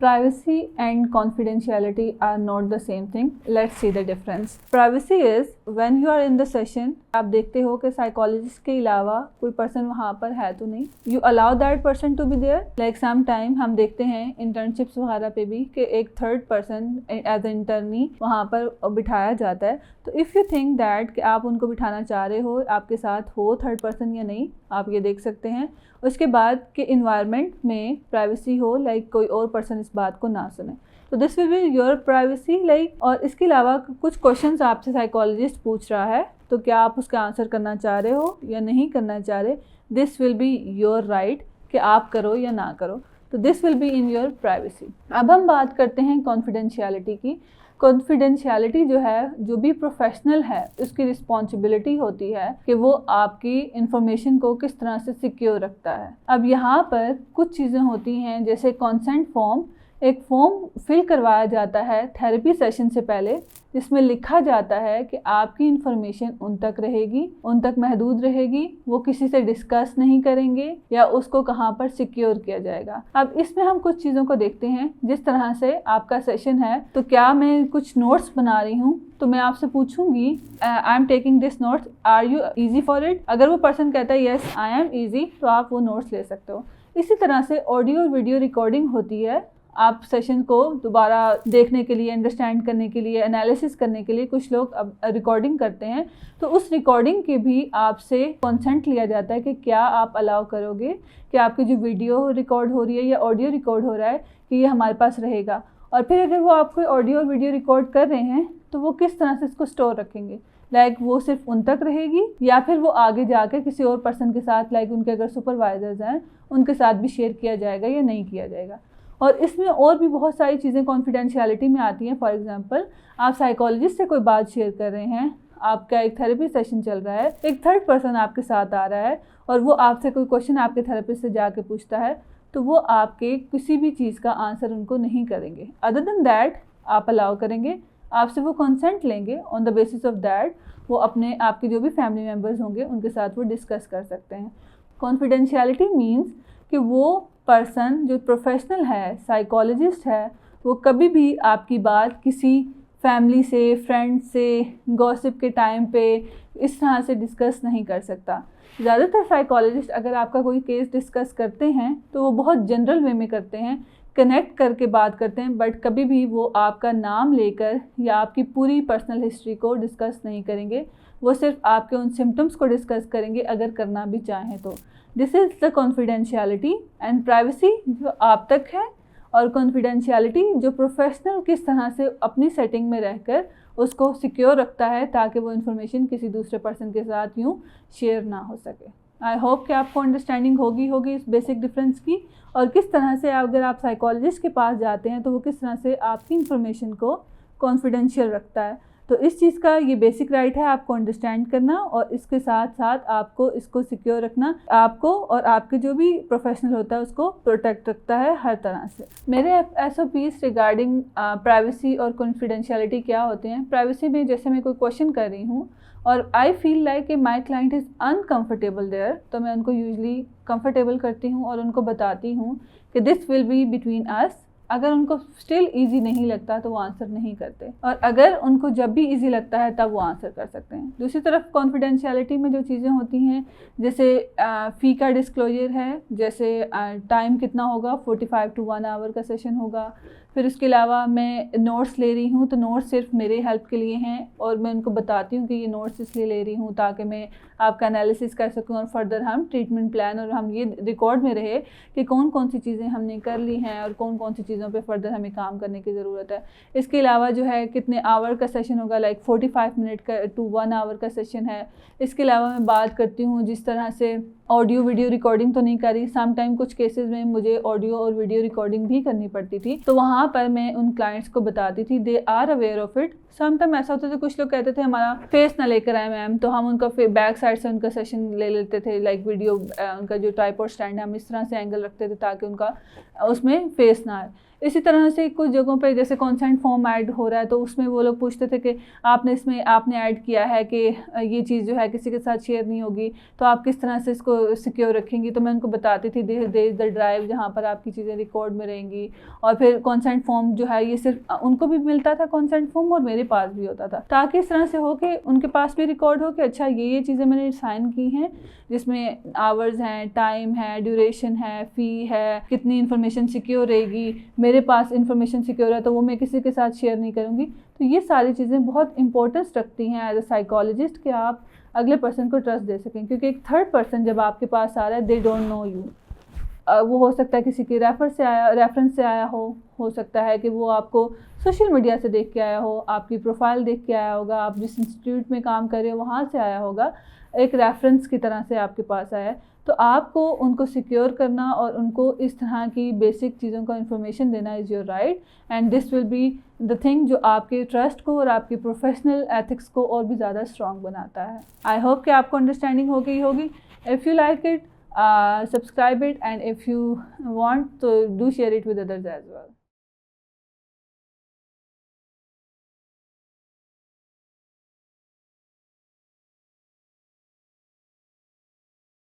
Privacy and confidentiality are not the same thing. Let's see the difference. Privacy is when you are in the session, आप देखते हो कि psychologist के अलावा कोई पर्सन वहाँ पर है तो नहीं. You allow that person to be there. Like sometime हम देखते हैं इंटर्नशिप्स वगैरह पे भी कि एक थर्ड पर्सन एज इंटर्नी वहाँ पर बिठाया जाता है. तो इफ़ यू थिंक दैट कि आप उनको बिठाना चाह रहे हो, आपके साथ हो थर्ड पर्सन या नहीं, आप ये देख सकते हैं. उसके बाद के इन्वायरमेंट में प्राइवेसी हो, लाइक कोई और पर्सन इस बात को ना सुने. तो this will be your privacy. Like और इसके अलावा कुछ क्वेश्चंस आपसे साइकोलॉजिस्ट पूछ रहा है, तो क्या आप उसका आंसर करना चाह रहे हो या नहीं करना चाह रहे. This will be your right कि आप करो या ना करो. तो this will be in your privacy. अब हम बात करते हैं कॉन्फिडेंशियलिटी की. कॉन्फिडेंशियलिटी जो है, जो भी प्रोफेशनल है, उसकी रिस्पॉन्सिबिलिटी होती है कि वो आपकी इंफॉर्मेशन को किस तरह से सिक्योर रखता है. अब यहाँ पर कुछ चीज़ें होती हैं, जैसे कंसेंट फॉर्म. एक फॉर्म फिल करवाया जाता है थेरेपी सेशन से पहले, जिसमें लिखा जाता है कि आपकी इंफॉर्मेशन उन तक रहेगी, उन तक महदूद रहेगी, वो किसी से डिस्कस नहीं करेंगे या उसको कहाँ पर सिक्योर किया जाएगा. अब इसमें हम कुछ चीज़ों को देखते हैं. जिस तरह से आपका सेशन है, तो क्या मैं कुछ नोट्स बना रही हूँ, तो मैं आपसे पूछूंगी I am taking this notes, are you easy for it. अगर वो पर्सन कहता है येस आई एम ईजी, तो आप वो नोट्स ले सकते हो. इसी तरह से ऑडियो और वीडियो रिकॉर्डिंग होती है. आप सेशन को दोबारा देखने के लिए, अंडरस्टैंड करने के लिए, एनालिसिस करने के लिए कुछ लोग अब रिकॉर्डिंग करते हैं. तो उस रिकॉर्डिंग के भी आपसे कंसेंट लिया जाता है कि क्या आप अलाउ करोगे कि आपकी जो वीडियो रिकॉर्ड हो रही है या ऑडियो रिकॉर्ड हो रहा है कि ये हमारे पास रहेगा. और फिर अगर वो आपको ऑडियो और वीडियो रिकॉर्ड कर रहे हैं, तो वो किस तरह से इसको स्टोर रखेंगे. लाइक वो सिर्फ उन तक रहेगी या फिर वो आगे जाकर किसी और पर्सन के साथ, लाइक उनके अगर सुपरवाइजर्स हैं, उनके साथ भी शेयर किया जाएगा या नहीं किया जाएगा. और इसमें और भी बहुत सारी चीज़ें कॉन्फिडेंशियलिटी में आती हैं. फॉर एग्जांपल, आप साइकोलॉजिस्ट से कोई बात शेयर कर रहे हैं, आपका एक थेरेपी सेशन चल रहा है, एक थर्ड पर्सन आपके साथ आ रहा है और वो आपसे कोई क्वेश्चन आपके थेरेपिस्ट से जाके पूछता है, तो वो आपके किसी भी चीज़ का आंसर उनको नहीं करेंगे. अदर देन दैट आप अलाउ करेंगे, आपसे वो कंसेंट लेंगे. On the basis of that वो अपने आपके जो भी फैमिली मेम्बर्स होंगे उनके साथ वो डिस्कस कर सकते हैं. कॉन्फिडेंशियलिटी मीन्स कि वो पर्सन जो प्रोफेशनल है, साइकोलॉजिस्ट है, वो कभी भी आपकी बात किसी फैमिली से, फ्रेंड से, गॉसिप के टाइम पे इस तरह से डिस्कस नहीं कर सकता. ज़्यादातर साइकोलॉजिस्ट अगर आपका कोई केस डिस्कस करते हैं तो वो बहुत जनरल वे में करते हैं, कनेक्ट करके बात करते हैं, बट कभी भी वो आपका नाम लेकर या आपकी पूरी पर्सनल हिस्ट्री को डिस्कस नहीं करेंगे. वो सिर्फ आपके उन सिम्टम्स को डिस्कस करेंगे अगर करना भी चाहें तो. This is the confidentiality. And privacy जो आप तक है, और कॉन्फिडेंशियलिटी जो प्रोफेशनल किस तरह से अपनी सेटिंग में रहकर उसको सिक्योर रखता है ताकि वो इन्फॉर्मेशन किसी दूसरे पर्सन के साथ यूँ शेयर ना हो सके. आई होप कि आपको अंडरस्टैंडिंग होगी इस बेसिक डिफरेंस की, और किस तरह से अगर आप साइकोलॉजिस्ट के पास जाते हैं तो वो किस तरह से आपकी इन्फॉर्मेशन को कॉन्फिडेंशियल रखता है. तो इस चीज़ का ये बेसिक राइट है आपको अंडरस्टैंड करना, और इसके साथ साथ आपको इसको सिक्योर रखना. आपको और आपके जो भी प्रोफेशनल होता है उसको प्रोटेक्ट रखता है हर तरह से. मेरे SOPs रिगार्डिंग प्राइवेसी और कॉन्फिडेंशियलिटी क्या होते हैं. प्राइवेसी में जैसे मैं कोई क्वेश्चन कर रही हूँ और आई फील लाइक कि my client is uncomfortable there, तो मैं उनको यूजली कंफर्टेबल करती हूँ और उनको बताती हूँ कि this will be between us. अगर उनको स्टिल इजी नहीं लगता तो वो आंसर नहीं करते, और अगर उनको जब भी इजी लगता है तब वो आंसर कर सकते हैं. दूसरी तरफ कॉन्फिडेंशियलिटी में जो चीज़ें होती हैं, जैसे फ़ी का डिस्क्लोजर है, जैसे टाइम कितना होगा, 45 to 1 आवर का सेशन होगा. फिर उसके अलावा मैं नोट्स ले रही हूँ तो नोट्स सिर्फ मेरे हेल्प के लिए हैं, और मैं उनको बताती हूँ कि ये नोट्स इसलिए ले रही हूँ ताकि मैं आपका एनालिसिस कर सकूँ और फर्दर हम ट्रीटमेंट प्लान, और हम ये रिकॉर्ड में रहे कि कौन कौन सी चीज़ें हमने कर ली हैं और कौन कौन सी चीज़ों पे फर्दर हमें काम करने की ज़रूरत है. इसके अलावा जो है कितने आवर का सेशन होगा, लाइक 45 मिनट का to 1 आवर का सेशन है. इसके अलावा मैं बात करती हूँ जिस तरह से ऑडियो वीडियो रिकॉर्डिंग तो नहीं करी, सम टाइम कुछ केसेस में मुझे ऑडियो और वीडियो रिकॉर्डिंग भी करनी पड़ती थी, तो वहाँ पर मैं उन क्लाइंट्स को बताती थी. They are aware of it. Some time ऐसा होता था, कुछ लोग कहते थे हमारा फेस ना लेकर आए मैम, तो हम उनका बैक साइड से उनका सेशन ले लेते थे. लाइक वीडियो उनका जो ट्राइपॉड स्टैंड है, हम इस तरह से एंगल रखते थे ताकि उनका उसमें फेस ना आए. इसी तरह से कुछ जगहों पे जैसे कंसेंट फॉर्म ऐड हो रहा है तो उसमें वो लोग पूछते थे कि आपने ऐड किया है कि ये चीज़ जो है किसी के साथ शेयर नहीं होगी, तो आप किस तरह से इसको सिक्योर रखेंगी। तो मैं उनको बताती थी दे इज़ द ड्राइव जहाँ पर आपकी चीज़ें रिकॉर्ड में रहेंगी। और फिर कंसेंट फॉर्म जो है ये सिर्फ उनको भी मिलता था कंसेंट फॉर्म और मेरे पास भी होता था, ताकि इस तरह से हो कि उनके पास भी रिकॉर्ड हो कि अच्छा ये चीज़ें मैंने साइन की हैं, जिसमें आवर्स हैं, टाइम है, ड्यूरेशन है, फ़ी है, कितनी इन्फॉर्मेशन सिक्योर रहेगी, मेरे पास इन्फॉर्मेशन सिक्योर है तो वो मैं किसी के साथ शेयर नहीं करूँगी। तो ये सारी चीज़ें बहुत इंपॉर्टेंस रखती हैं एज अ साइकोलॉजिस्ट कि आप अगले पर्सन को ट्रस्ट दे सकें, क्योंकि एक थर्ड पर्सन जब आपके पास आ रहा है, दे डोंट नो यू। वो हो सकता है किसी के रेफरेंस से आया हो सकता है कि वो आपको सोशल मीडिया से देख के आया हो, आपकी प्रोफाइल देख के आया होगा, आप जिस इंस्टीट्यूट में काम कर रहे हो वहाँ से आया होगा, एक रेफरेंस की तरह से आपके पास आया है। तो आपको उनको सिक्योर करना और उनको इस तरह की बेसिक चीज़ों का इन्फॉर्मेशन देना is your right, and this will be the thing जो आपके ट्रस्ट को और आपकी प्रोफेशनल एथिक्स को और भी ज़्यादा स्ट्रॉन्ग बनाता है। आई होप कि आपको अंडरस्टैंडिंग हो गई होगी। If you like it, subscribe it, and if you want to do share it with others as well.